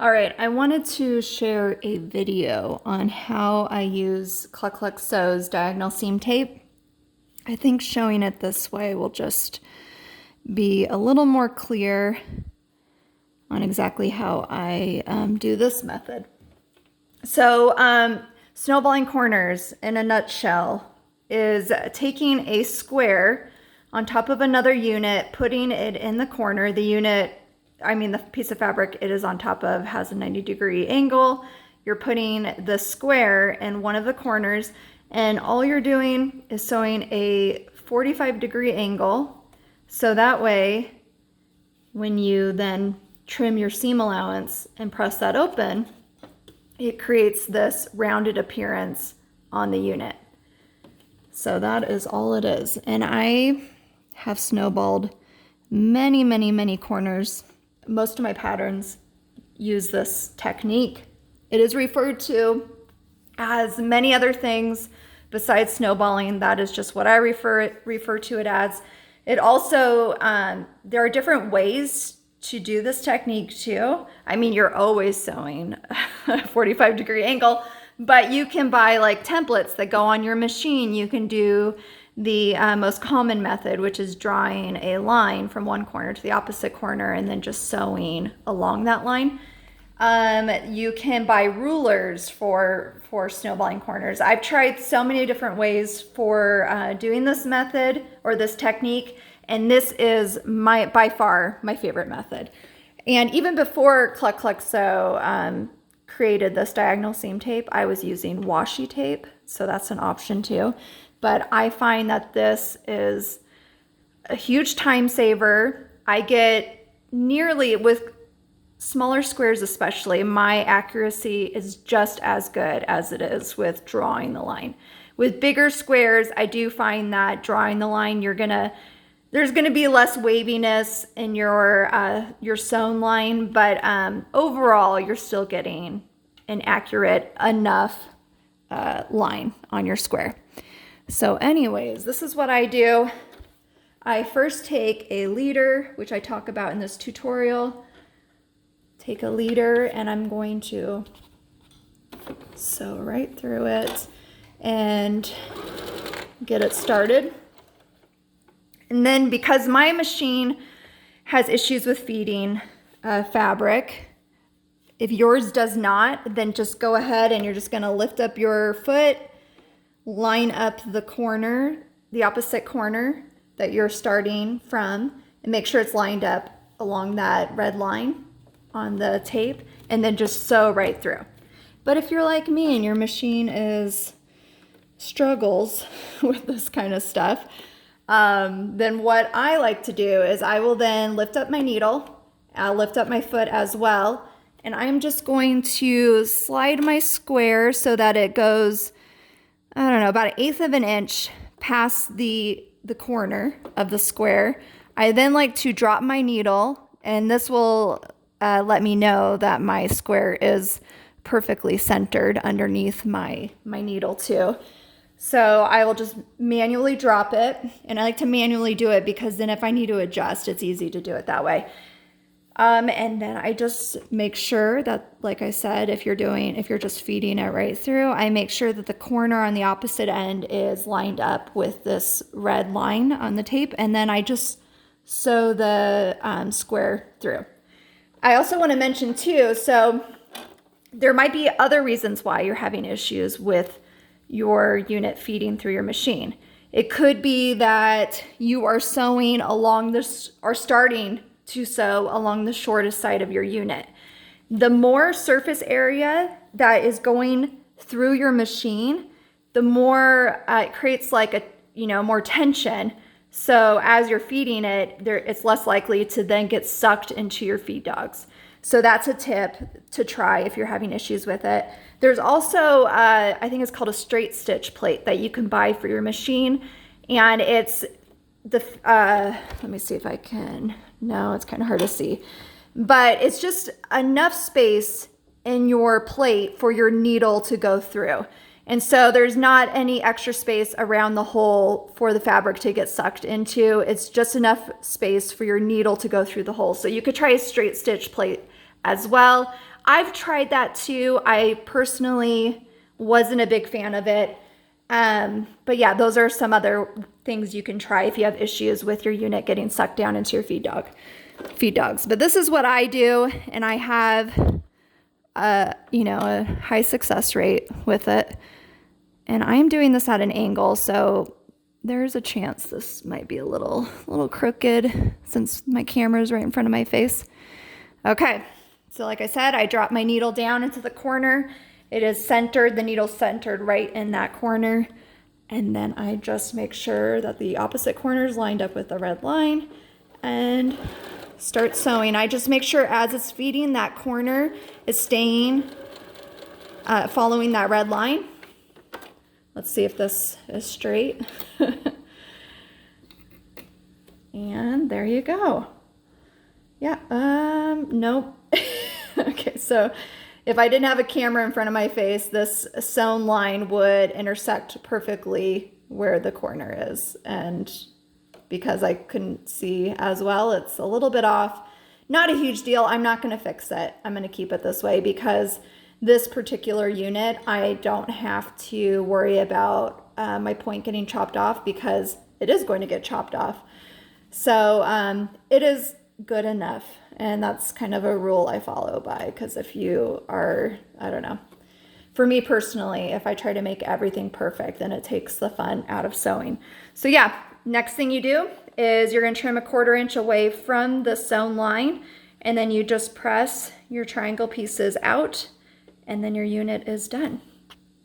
All right, I wanted to share a video on how I use Cluck Sew's diagonal seam tape. I think showing it this way will just be a little more clear on exactly how I do this method. So snowballing corners in a nutshell is taking a square on top of another unit, putting it in the corner. The unit, the piece of fabric it is on top of has a 90-degree angle. You're putting the square in one of the corners, and all you're doing is sewing a 45-degree angle. So that way, when you then trim your seam allowance and press that open, it creates this rounded appearance on the unit. So that is all it is. And I have snowballed many corners. Most of my patterns use this technique. It is referred to as many other things besides snowballing. That is just what I refer to it as. It also, there are different ways to do this technique too. You're always sewing a 45-degree angle, but you can buy like templates that go on your machine. You can do the most common method, which is drawing a line from one corner to the opposite corner and then just sewing along that line. You can buy rulers for snowballing corners. I've tried so many different ways for doing this method or this technique, and this is by far my favorite method. And even before Cluck Sew created this diagonal seam tape, I was using washi tape, so that's an option too. But I find that this is a huge time saver. I get nearly, with smaller squares especially, my accuracy is just as good as it is with drawing the line. With bigger squares, I do find that drawing the line, there's gonna be less waviness in your sewn line, but overall, you're still getting an accurate enough line on your square. So anyways, this is what I do. I first take a leader, which I talk about in this tutorial. Take a leader and I'm going to sew right through it and get it started. And then, because my machine has issues with feeding fabric, if yours does not, then just go ahead and you're just gonna lift up your foot, line up the corner, the opposite corner that you're starting from, and make sure it's lined up along that red line on the tape, and then just sew right through. But if you're like me and your machine struggles with this kind of stuff, then what I like to do is I will then lift up my needle, I'll lift up my foot as well, and I'm just going to slide my square so that it goes, I don't know, about 1/8 of an inch past the corner of the square. I then like to drop my needle, and this will let me know that my square is perfectly centered underneath my needle too. So I will just manually drop it, and I like to manually do it because then if I need to adjust, it's easy to do it that way. And then I just make sure that, like I said, if you're just feeding it right through, I make sure that the corner on the opposite end is lined up with this red line on the tape, and then I just sew the square through. I also want to mention too, so there might be other reasons why you're having issues with your unit feeding through your machine. It could be that you are sewing along this, or starting to sew along the shortest side of your unit. The more surface area that is going through your machine, the more it creates like more tension. So as you're feeding it, it's less likely to then get sucked into your feed dogs. So that's a tip to try if you're having issues with it. There's also, I think it's called a straight stitch plate that you can buy for your machine. And it's let me see if I can, no, it's kind of hard to see. But it's just enough space in your plate for your needle to go through. And so there's not any extra space around the hole for the fabric to get sucked into. It's just enough space for your needle to go through the hole. So you could try a straight stitch plate as well. I've tried that too. I personally wasn't a big fan of it. But yeah, those are some other things you can try if you have issues with your unit getting sucked down into your feed dogs. But this is what I do, and I have you know, a high success rate with it. And I'm doing this at an angle, so there's a chance this might be a little crooked since my camera is right in front of my face. Okay, so like I said, I drop my needle down into the corner. It is centered, the needle's centered right in that corner. And then I just make sure that the opposite corner is lined up with the red line and start sewing. I just make sure as it's feeding, that corner is staying, following that red line. Let's see if this is straight. And there you go. Yeah, nope. Okay, so if I didn't have a camera in front of my face, this sewn line would intersect perfectly where the corner is. And because I couldn't see as well, it's a little bit off. Not a huge deal. I'm not going to fix it. I'm going to keep it this way because this particular unit, I don't have to worry about my point getting chopped off because it is going to get chopped off. So it is good enough. And that's kind of a rule I follow by, because if you are, I don't know, for me personally, if I try to make everything perfect, then it takes the fun out of sewing. So yeah, next thing you do is you're going to trim a 1/4 inch away from the sewn line, and then you just press your triangle pieces out, and then your unit is done.